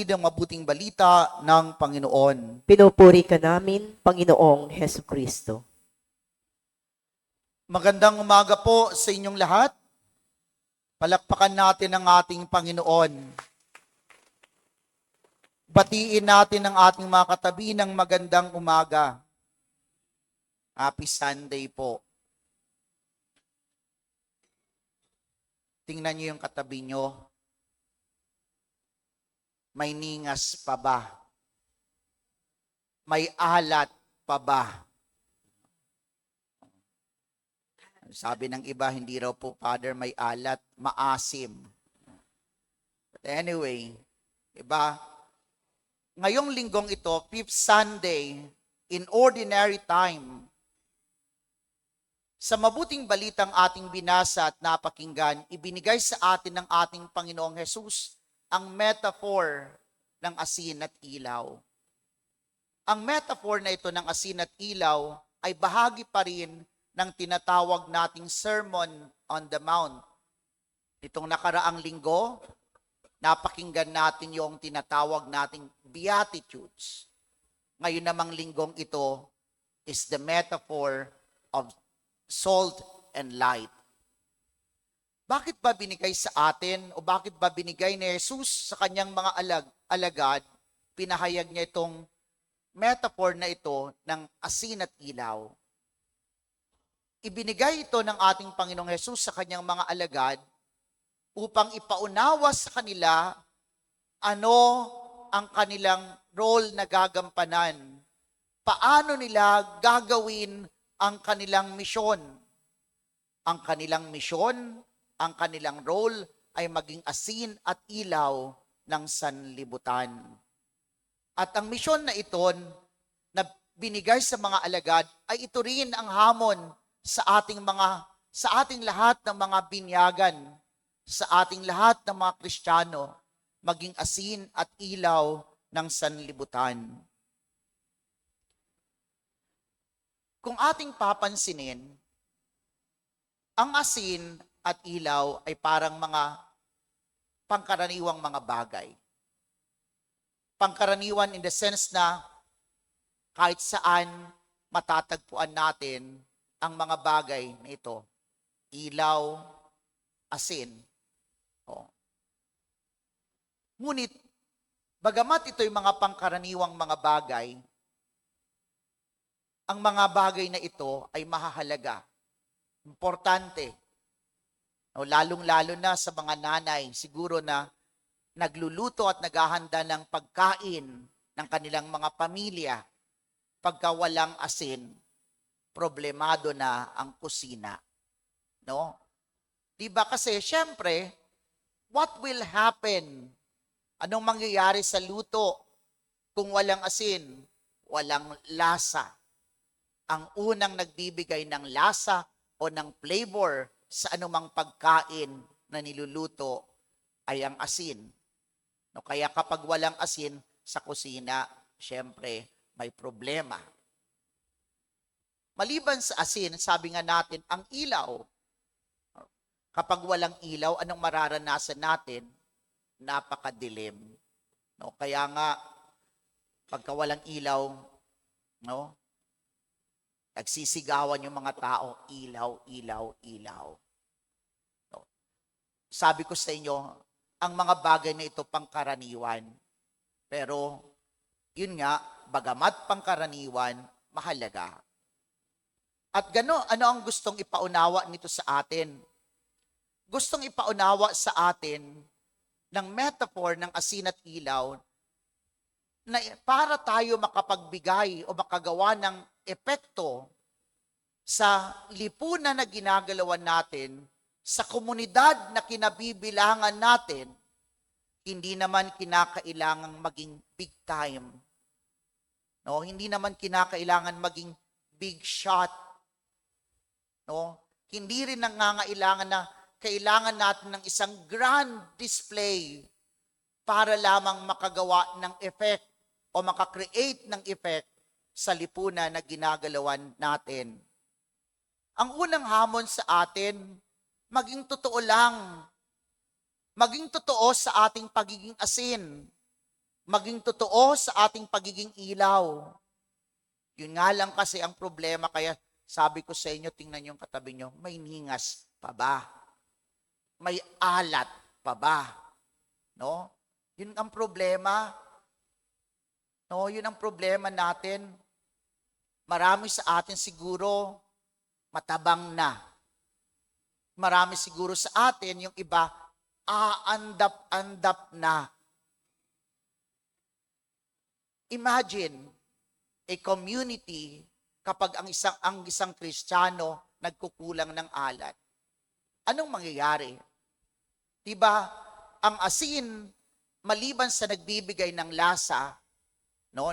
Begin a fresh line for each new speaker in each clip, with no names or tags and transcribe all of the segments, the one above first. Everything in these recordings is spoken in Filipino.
ng mabuting balita ng Panginoon.
Pinupuri ka namin, Panginoong Heso Kristo.
Magandang umaga po sa inyong lahat. Palakpakan natin ang ating Panginoon. Batiin natin ang ating mga katabi ng magandang umaga. Happy Sunday po. Tingnan niyo yung katabi niyo. May ningas pa ba? May alat pa ba? Sabi ng iba, hindi raw po, Father, may alat, maasim. But anyway, iba, ngayong linggong ito, 5th Sunday, in ordinary time, sa mabuting balitang ating binasa at napakinggan, ibinigay sa atin ng ating Panginoong Hesus ang metaphor ng asin at ilaw. Ang metaphor na ito ng asin at ilaw ay bahagi pa rin ng tinatawag nating Sermon on the Mount. Itong nakaraang linggo, napakinggan natin yung tinatawag nating Beatitudes. Ngayon namang linggong ito is the metaphor of salt and light. Bakit ba binigay sa atin o bakit ba binigay ni Jesus sa kanyang mga alagad, pinahayag niya itong metaphor na ito ng asin at ilaw? Ibinigay ito ng ating Panginoong Hesus sa kanyang mga alagad upang ipaunawa sa kanila ano ang kanilang role na gagampanan. Paano nila gagawin ang kanilang misyon. Ang kanilang misyon, ang kanilang role ay maging asin at ilaw ng sanlibutan. At ang misyon na ito na binigay sa mga alagad ay ito rin ang hamon sa ating lahat ng mga binyagan, sa ating lahat ng mga Kristiyano, maging asin at ilaw ng sanlibutan. Kung ating papansinin, ang asin at ilaw ay parang mga pangkaraniwang mga bagay. Pangkaraniwan in the sense na kahit saan matatagpuan natin ang mga bagay na ito. Ilaw, asin. O. Ngunit, bagamat ito'y mga pangkaraniwang mga bagay, ang mga bagay na ito ay mahahalaga. Importante. O, lalong-lalo na sa mga nanay, siguro na nagluluto at naghahanda ng pagkain ng kanilang mga pamilya. Pagka walang asin, problemado na ang kusina. No? Diba kasi, syempre, what will happen? Anong mangyayari sa luto kung walang asin? Walang lasa. Ang unang nagbibigay ng lasa o ng flavor sa anumang pagkain na niluluto ay ang asin. No, kaya kapag walang asin sa kusina, syempre, may problema. Maliban sa asin, sabi nga natin, ang ilaw. Kapag walang ilaw, anong mararanasan natin? Napakadilim. No, kaya nga, pagka walang ilaw, no, nagsisigawan yung mga tao, ilaw, ilaw, ilaw. No. Sabi ko sa inyo, ang mga bagay na ito pangkaraniwan. Pero, yun nga, bagamat pangkaraniwan, mahalaga. At ano ang gustong ipaunawa nito sa atin? Gustong ipaunawa sa atin ng metaphor ng asin at ilaw na para tayo makapagbigay o makagawa ng epekto sa lipunan na ginagalawan natin, sa komunidad na kinabibilangan natin, hindi naman kinakailangang maging big time. No, hindi naman kinakailangan maging big shot. No? Hindi rin nangangailangan na kailangan natin ng isang grand display para lamang makagawa ng effect o makakreate ng effect sa lipunan na ginagalawan natin. Ang unang hamon sa atin, maging totoo lang. Maging totoo sa ating pagiging asin. maging totoo sa ating pagiging ilaw. Yun nga lang kasi ang problema, kaya sabi ko sa inyo, tingnan yung katabi nyo, may ningas pa ba? May alat pa ba? No? Yun ang problema. No, yun ang problema natin. Marami sa atin siguro matabang na. Marami siguro sa atin yung iba aandap-andap na. Imagine a community kapag ang isang Kristiyano nagkukulang ng alat. Anong mangyayari? 'Di ba? Ang asin maliban sa nagbibigay ng lasa, no?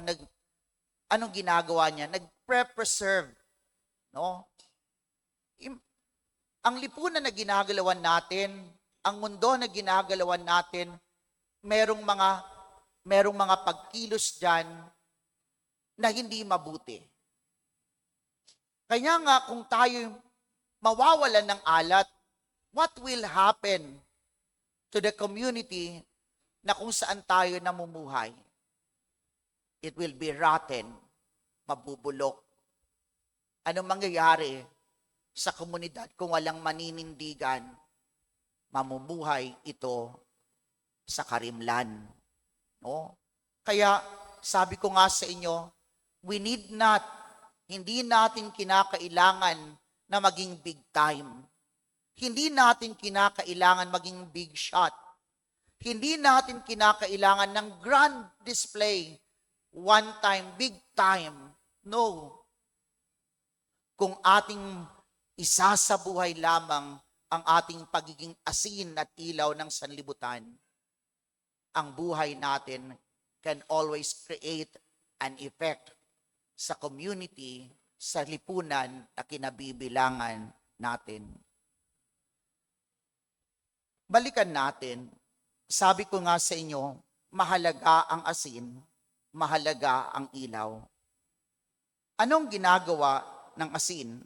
Anong ginagawa niya? Nagpre-preserve, no? Ang lipunan na ginagalawan natin, ang mundo na ginagalawan natin, merong mga pagkilos diyan na hindi mabuti. Kaya nga kung tayo mawawalan ng alat, what will happen to the community na kung saan tayo namumuhay? It will be rotten, mabubulok. Anong mangyayari sa komunidad kung walang maninindigan? Mamumuhay ito sa karimlan. No? Kaya sabi ko nga sa inyo, hindi natin kinakailangan na maging big time. Hindi natin kinakailangan maging big shot. Hindi natin kinakailangan ng grand display. One time, big time. No. Kung ating isasabuhay lamang ang ating pagiging asin at ilaw ng sanlibutan, ang buhay natin can always create an effect sa community, sa lipunan na kinabibilangan natin. Balikan natin, sabi ko nga sa inyo, mahalaga ang asin, mahalaga ang ilaw. Anong ginagawa ng asin?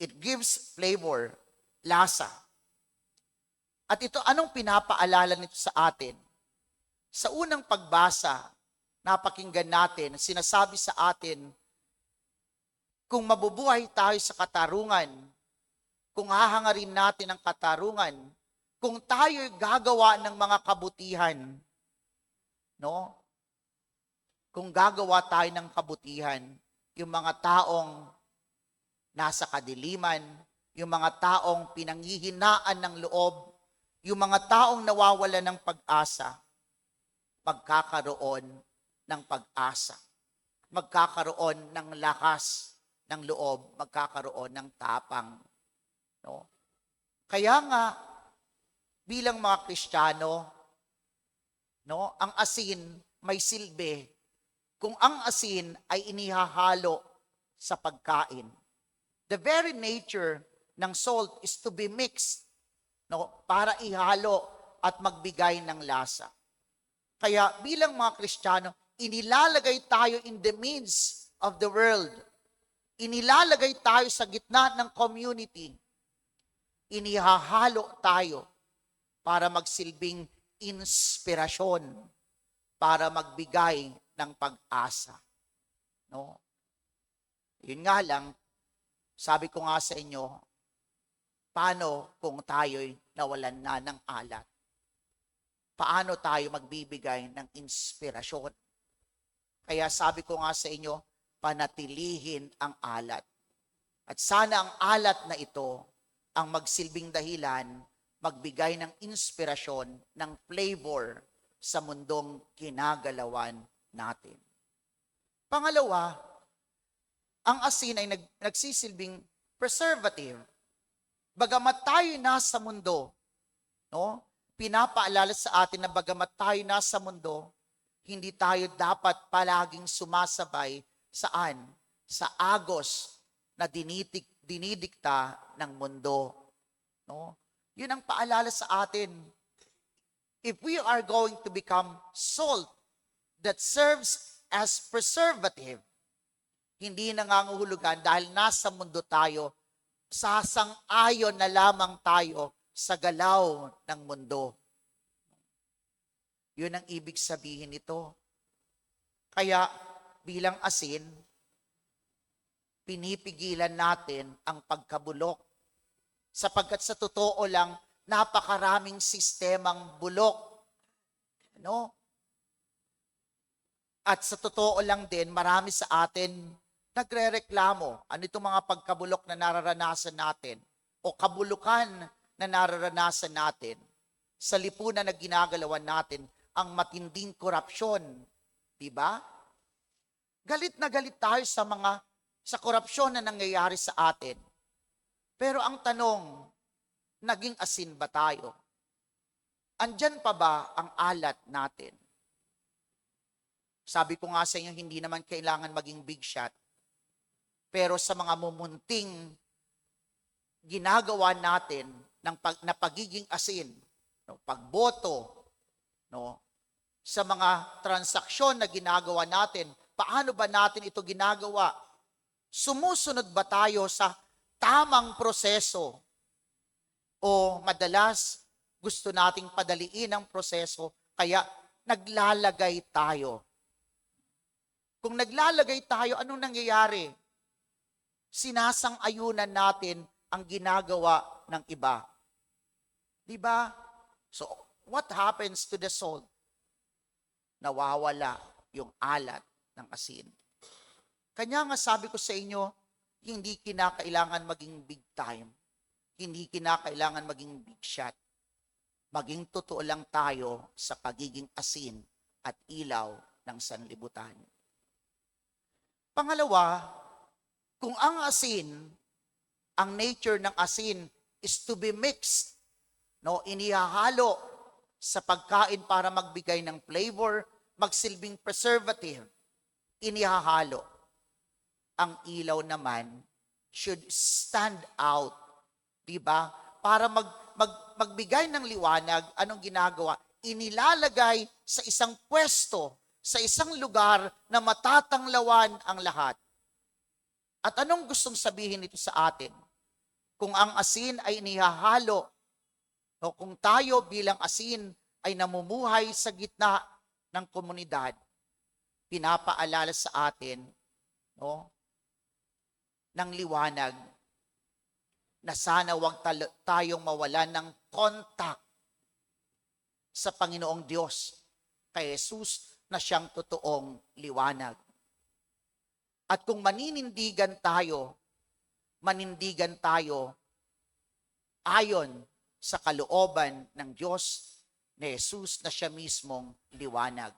It gives flavor, lasa. At ito, anong pinapaalala nito sa atin? Sa unang pagbasa, napakinggan natin, sinasabi sa atin, kung mabubuhay tayo sa katarungan, kung hahangarin natin ang katarungan, kung tayo'y gagawa ng mga kabutihan, no? Kung gagawa tayo ng kabutihan, yung mga taong nasa kadiliman, yung mga taong pinanghihinaan ng loob, yung mga taong nawawala ng pag-asa, magkakaroon ng pag-asa. Magkakaroon ng lakas ng loob, magkakaroon ng tapang. No? Kaya nga, bilang mga Kristiyano, no, ang asin may silbi. Kung ang asin ay inihahalo sa pagkain, the very nature ng salt is to be mixed, no, para ihalo at magbigay ng lasa. Kaya bilang mga Kristiyano, inilalagay tayo in the midst of the world. Inilalagay tayo sa gitna ng community. Inihahalo tayo para magsilbing inspirasyon, para magbigay ng pag-asa. No? Yun nga lang, sabi ko nga sa inyo, paano kung tayo'y nawalan na ng alat? Paano tayo magbibigay ng inspirasyon? Kaya sabi ko nga sa inyo, panatilihin ang alat. At sana ang alat na ito ang magsilbing dahilan, magbigay ng inspirasyon, ng flavor sa mundong kinagalawan natin. Pangalawa, ang asin ay nagsisilbing preservative. Bagamat tayo nasa mundo, no? Pinapaalala sa atin na bagamat tayo nasa mundo, hindi tayo dapat palaging sumasabay saan? Sa agos na dinidikta ng mundo. No? Yun ang paalala sa atin. If we are going to become salt that serves as preservative, hindi nangangahulugan dahil nasa mundo tayo, sasang-ayon na lamang tayo sa galaw ng mundo. Yun ang ibig sabihin nito. Kaya bilang asin, pinipigilan natin ang pagkabulok. Sapagkat sa totoo lang, napakaraming sistemang bulok. Ano? At sa totoo lang din, marami sa atin nagrereklamo. Ano itong mga pagkabulok na nararanasan natin o kabulukan na nararanasan natin sa lipunan na ginagalawan natin, ang matinding korupsyon. Diba? Galit na galit tayo sa korupsyon na nangyayari sa atin. Pero ang tanong, naging asin ba tayo? Andyan pa ba ang alat natin? Sabi ko nga sa inyo, hindi naman kailangan maging big shot. Pero sa mga mumunting ginagawa natin na pagiging asin, no, pagboto, no, sa mga transaksyon na ginagawa natin, paano ba natin ito ginagawa? Sumusunod ba tayo sa tamang proseso? O madalas gusto nating padaliin ang proseso, kaya naglalagay tayo. Kung naglalagay tayo, anong nangyayari? Sinasang-ayunan natin ang ginagawa ng iba. Diba? So, what happens to the salt? Nawawala yung alat ng asin. Kanya nga sabi ko sa inyo, hindi kinakailangan maging big time. Hindi kinakailangan maging big shot. Maging totoo lang tayo sa pagiging asin at ilaw ng sanlibutan. Pangalawa, kung ang asin, ang nature ng asin is to be mixed, no, inihahalo sa pagkain para magbigay ng flavor, magsilbing preservative, inihahalo. Ang ilaw naman should stand out, di ba? Para magbigay ng liwanag, anong ginagawa? Inilalagay sa isang pwesto, sa isang lugar na matatanglawan ang lahat. At anong gustong sabihin nito sa atin? Kung ang asin ay inihahalo, o kung tayo bilang asin ay namumuhay sa gitna ng komunidad, pinapaalala sa atin, no, ng liwanag na sana wag tayong mawalan ng contact sa Panginoong Diyos, kay Jesus na siyang totoong liwanag. At kung manindigan tayo ayon sa kalooban ng Diyos ni Jesus na siya mismong liwanag.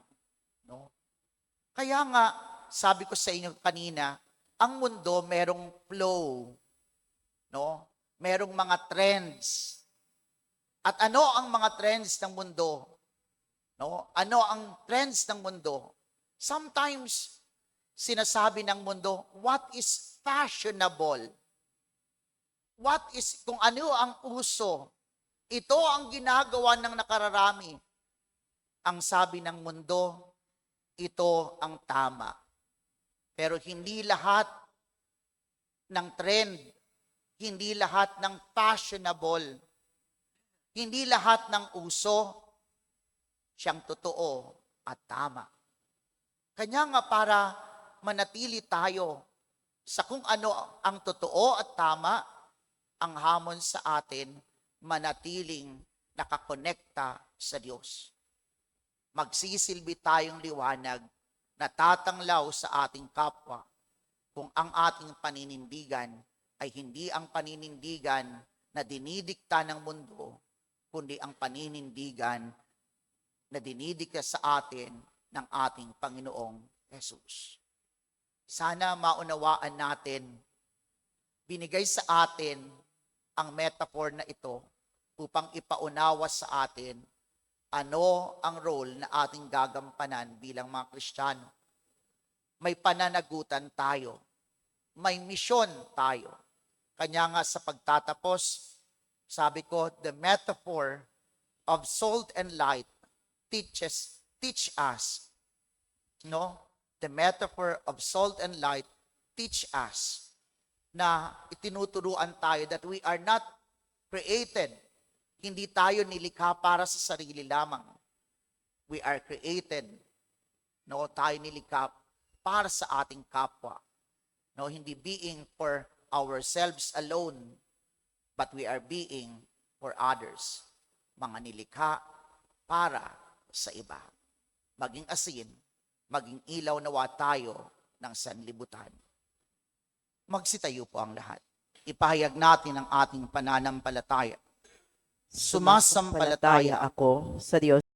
No? Kaya nga, sabi ko sa inyo kanina, ang mundo merong flow, no? Merong mga trends. At ano ang mga trends ng mundo? No? Ano ang trends ng mundo? Sometimes sinasabi ng mundo, what is fashionable? Kung ano ang uso? Ito ang ginagawa ng nakararami. Ang sabi ng mundo, ito ang tama. Pero hindi lahat ng trend, hindi lahat ng fashionable, hindi lahat ng uso, siyang totoo at tama. Kanya nga para manatili tayo sa kung ano ang totoo at tama, ang hamon sa atin, manatiling nakakonekta sa Diyos. Magsisilbi tayong liwanag na tatanglaw sa ating kapwa kung ang ating paninindigan ay hindi ang paninindigan na dinidikta ng mundo, kundi ang paninindigan na dinidikta sa atin ng ating Panginoong Jesus. Sana maunawaan natin, binigay sa atin ang metaphor na ito upang ipaunawa sa atin ano ang role na ating gagampanan bilang mga Kristiyano. May pananagutan tayo. May misyon tayo. Kanya nga sa pagtatapos, sabi ko, the metaphor of salt and light teach us. No? The metaphor of salt and light teach us na itinuturuan tayo that we are not created. Hindi tayo nilikha para sa sarili lamang. We are created No, tayo nilikha para sa ating kapwa. No, hindi being for ourselves alone, but we are being for others. Mga nilikha para sa iba. Maging asin, maging ilaw nawa tayo ng sanlibutan. Magsitayo po ang lahat. Ipahayag natin ang ating pananampalataya. Sumasampalataya
Sumasampalataya ako sa Diyos